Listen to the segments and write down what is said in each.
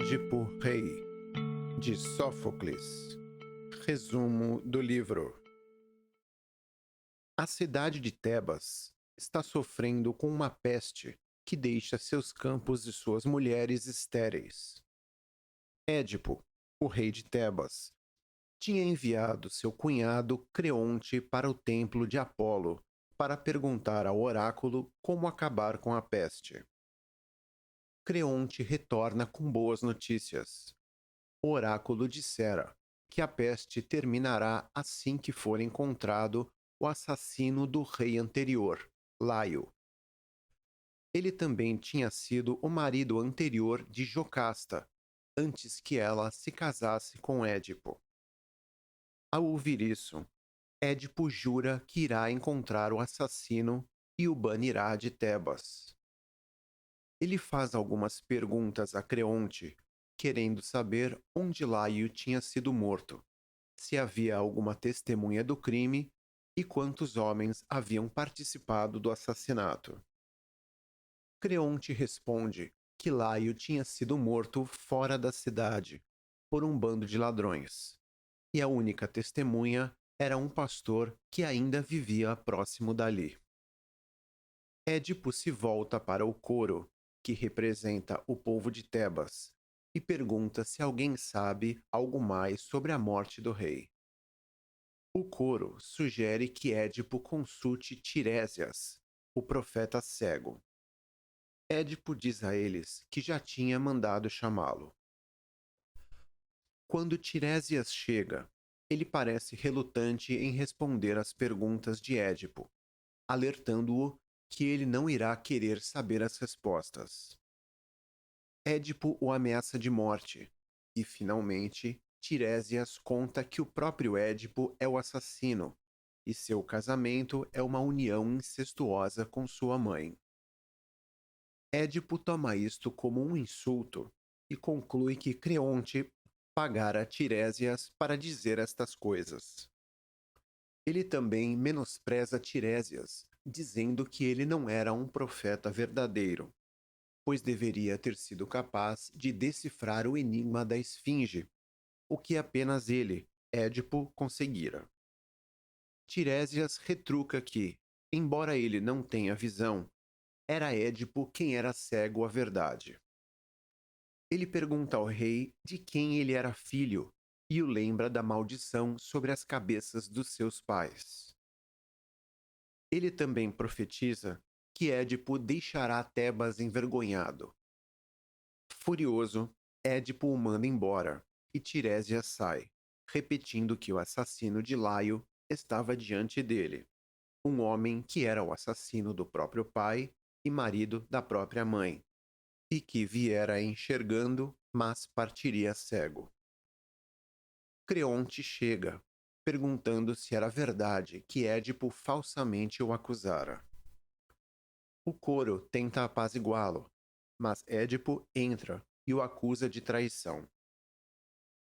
Édipo Rei, de Sófocles. Resumo do livro. A cidade de Tebas está sofrendo com uma peste que deixa seus campos e suas mulheres estéreis. Édipo, o rei de Tebas, tinha enviado seu cunhado Creonte para o templo de Apolo para perguntar ao oráculo como acabar com a peste. Creonte retorna com boas notícias. O oráculo dissera que a peste terminará assim que for encontrado o assassino do rei anterior, Laio. Ele também tinha sido o marido anterior de Jocasta, antes que ela se casasse com Édipo. Ao ouvir isso, Édipo jura que irá encontrar o assassino e o banirá de Tebas. Ele faz algumas perguntas a Creonte, querendo saber onde Laio tinha sido morto, se havia alguma testemunha do crime e quantos homens haviam participado do assassinato. Creonte responde que Laio tinha sido morto fora da cidade, por um bando de ladrões, e a única testemunha era um pastor que ainda vivia próximo dali. Édipo se volta para o coro, que representa o povo de Tebas, e pergunta se alguém sabe algo mais sobre a morte do rei. O coro sugere que Édipo consulte Tirésias, o profeta cego. Édipo diz a eles que já tinha mandado chamá-lo. Quando Tirésias chega, ele parece relutante em responder às perguntas de Édipo, alertando-o que ele não irá querer saber as respostas. Édipo o ameaça de morte, e, finalmente, Tirésias conta que o próprio Édipo é o assassino, e seu casamento é uma união incestuosa com sua mãe. Édipo toma isto como um insulto e conclui que Creonte pagara Tirésias para dizer estas coisas. Ele também menospreza Tirésias, dizendo que ele não era um profeta verdadeiro, pois deveria ter sido capaz de decifrar o enigma da esfinge, o que apenas ele, Édipo, conseguira. Tirésias retruca que, embora ele não tenha visão, era Édipo quem era cego à verdade. Ele pergunta ao rei de quem ele era filho e o lembra da maldição sobre as cabeças dos seus pais. Ele também profetiza que Édipo deixará Tebas envergonhado. Furioso, Édipo o manda embora e Tirésias sai, repetindo que o assassino de Laio estava diante dele, um homem que era o assassino do próprio pai e marido da própria mãe, e que viera enxergando, mas partiria cego. Creonte chega, perguntando se era verdade que Édipo falsamente o acusara. O coro tenta apaziguá-lo, mas Édipo entra e o acusa de traição.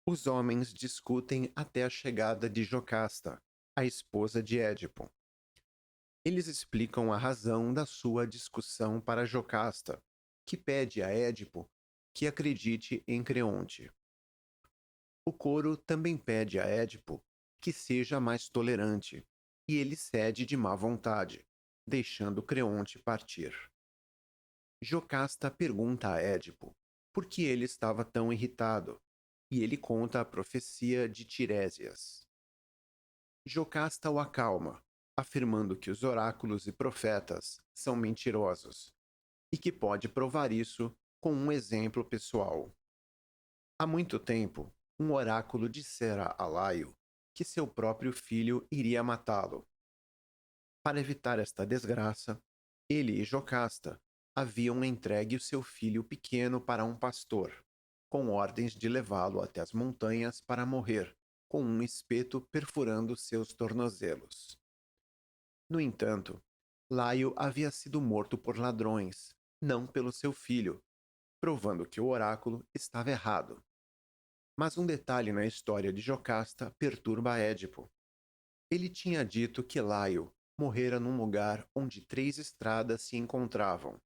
Os homens discutem até a chegada de Jocasta, a esposa de Édipo. Eles explicam a razão da sua discussão para Jocasta, que pede a Édipo que acredite em Creonte. O coro também pede a Édipo que seja mais tolerante, e ele cede de má vontade, deixando Creonte partir. Jocasta pergunta a Édipo por que ele estava tão irritado, e ele conta a profecia de Tirésias. Jocasta o acalma, afirmando que os oráculos e profetas são mentirosos, e que pode provar isso com um exemplo pessoal. Há muito tempo, um oráculo dissera a Laio que seu próprio filho iria matá-lo. Para evitar esta desgraça, ele e Jocasta haviam entregue o seu filho pequeno para um pastor, com ordens de levá-lo até as montanhas para morrer, com um espeto perfurando seus tornozelos. No entanto, Laio havia sido morto por ladrões, não pelo seu filho, provando que o oráculo estava errado. Mas um detalhe na história de Jocasta perturba Édipo. Ele tinha dito que Laio morrera num lugar onde 3 estradas se encontravam.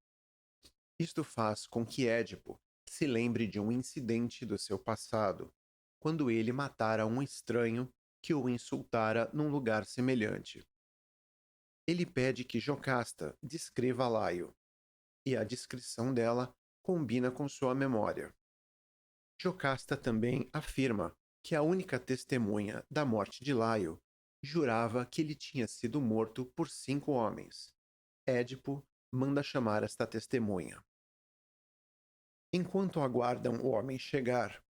Isto faz com que Édipo Se lembre de um incidente do seu passado, quando ele matara um estranho que o insultara num lugar semelhante. Ele pede que Jocasta descreva Laio, e a descrição dela combina com sua memória. Jocasta também afirma que a única testemunha da morte de Laio jurava que ele tinha sido morto por 5 homens. Édipo manda chamar esta testemunha. Enquanto aguardam o homem chegar,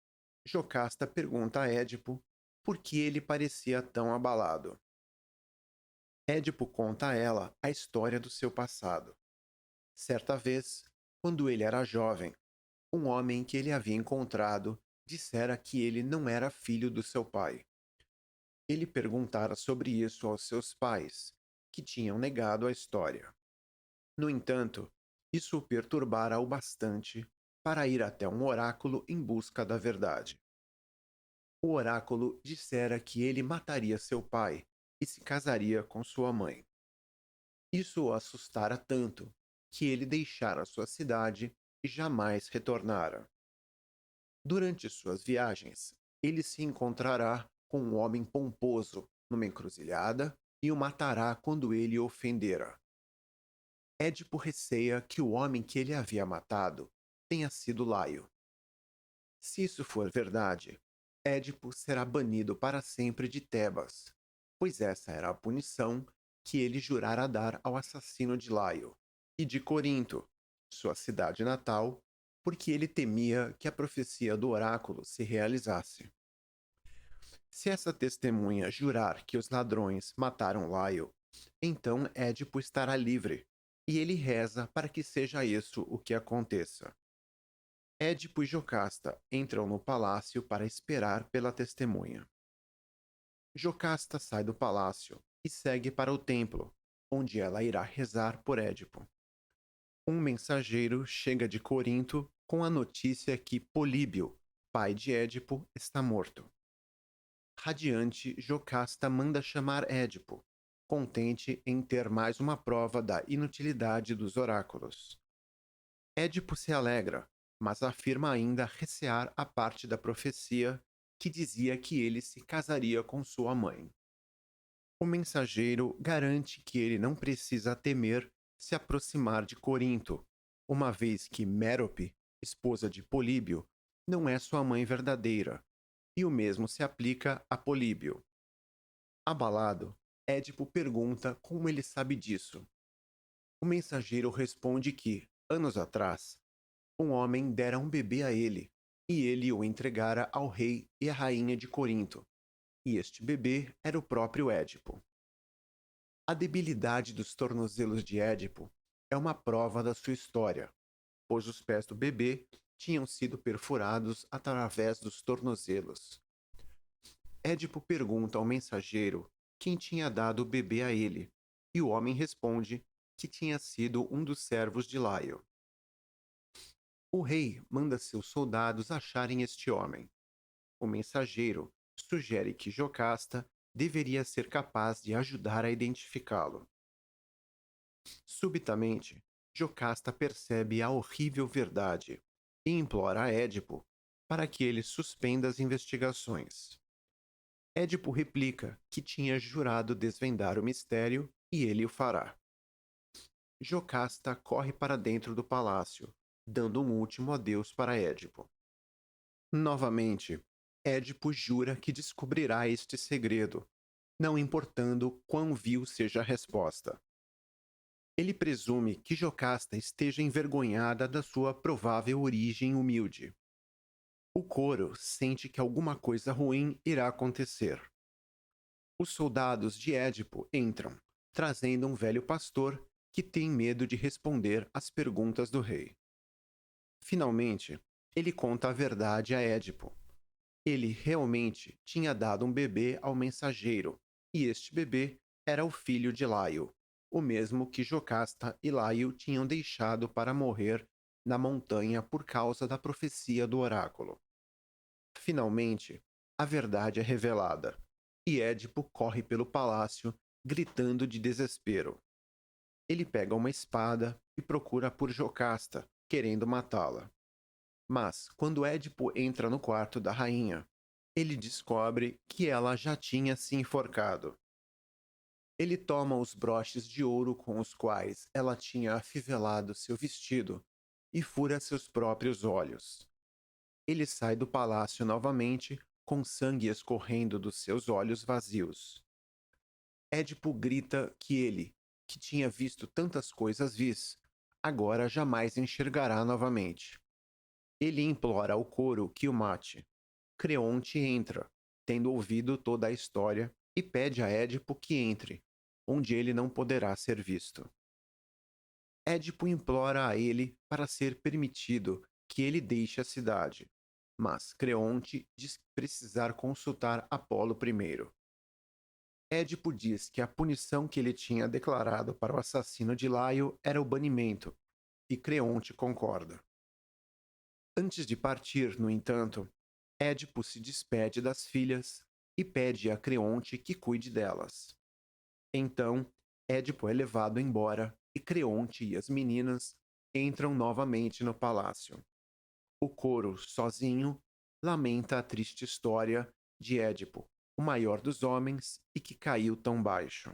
Jocasta pergunta a Édipo por que ele parecia tão abalado. Édipo conta a ela a história do seu passado. Certa vez, quando ele era jovem, um homem que ele havia encontrado dissera que ele não era filho do seu pai. Ele perguntara sobre isso aos seus pais, que tinham negado a história. No entanto, isso o perturbara o bastante para ir até um oráculo em busca da verdade. O oráculo dissera que ele mataria seu pai e se casaria com sua mãe. Isso o assustara tanto que ele deixara sua cidade e jamais retornara. Durante suas viagens, ele se encontrará com um homem pomposo numa encruzilhada e o matará quando ele o ofendera. Édipo receia que o homem que ele havia matado tenha sido Laio. Se isso for verdade, Édipo será banido para sempre de Tebas, pois essa era a punição que ele jurara dar ao assassino de Laio, e de Corinto, sua cidade natal, porque ele temia que a profecia do oráculo se realizasse. Se essa testemunha jurar que os ladrões mataram Laio, então Édipo estará livre, e ele reza para que seja isso o que aconteça. Édipo e Jocasta entram no palácio para esperar pela testemunha. Jocasta sai do palácio e segue para o templo, onde ela irá rezar por Édipo. Um mensageiro chega de Corinto com a notícia que Políbio, pai de Édipo, está morto. Radiante, Jocasta manda chamar Édipo, contente em ter mais uma prova da inutilidade dos oráculos. Édipo se alegra, mas afirma ainda recear a parte da profecia que dizia que ele se casaria com sua mãe. O mensageiro garante que ele não precisa temer se aproximar de Corinto, uma vez que Mérope, esposa de Políbio, não é sua mãe verdadeira, e o mesmo se aplica a Políbio. Abalado, Édipo pergunta como ele sabe disso. O mensageiro responde que, anos atrás, um homem dera um bebê a ele, e ele o entregara ao rei e à rainha de Corinto, e este bebê era o próprio Édipo. A debilidade dos tornozelos de Édipo é uma prova da sua história, pois os pés do bebê tinham sido perfurados através dos tornozelos. Édipo pergunta ao mensageiro quem tinha dado o bebê a ele, e o homem responde que tinha sido um dos servos de Laio. O rei manda seus soldados acharem este homem. O mensageiro sugere que Jocasta deveria ser capaz de ajudar a identificá-lo. Subitamente, Jocasta percebe a horrível verdade e implora a Édipo para que ele suspenda as investigações. Édipo replica que tinha jurado desvendar o mistério e ele o fará. Jocasta corre para dentro do palácio, dando um último adeus para Édipo. Novamente, Édipo jura que descobrirá este segredo, não importando quão vil seja a resposta. Ele presume que Jocasta esteja envergonhada da sua provável origem humilde. O coro sente que alguma coisa ruim irá acontecer. Os soldados de Édipo entram, trazendo um velho pastor que tem medo de responder às perguntas do rei. Finalmente, ele conta a verdade a Édipo. Ele realmente tinha dado um bebê ao mensageiro, e este bebê era o filho de Laio, o mesmo que Jocasta e Laio tinham deixado para morrer na montanha por causa da profecia do oráculo. Finalmente, a verdade é revelada, e Édipo corre pelo palácio, gritando de desespero. Ele pega uma espada e procura por Jocasta, querendo matá-la. Mas, quando Édipo entra no quarto da rainha, ele descobre que ela já tinha se enforcado. Ele toma os broches de ouro com os quais ela tinha afivelado seu vestido e fura seus próprios olhos. Ele sai do palácio novamente, com sangue escorrendo dos seus olhos vazios. Édipo grita que ele, que tinha visto tantas coisas vis, agora jamais enxergará novamente. Ele implora ao coro que o mate. Creonte entra, tendo ouvido toda a história, e pede a Édipo que entre, onde ele não poderá ser visto. Édipo implora a ele para ser permitido que ele deixe a cidade, mas Creonte diz precisar consultar Apolo primeiro. Édipo diz que a punição que ele tinha declarado para o assassino de Laio era o banimento, e Creonte concorda. Antes de partir, no entanto, Édipo se despede das filhas e pede a Creonte que cuide delas. Então, Édipo é levado embora e Creonte e as meninas entram novamente no palácio. O coro, sozinho, lamenta a triste história de Édipo, o maior dos homens e que caiu tão baixo.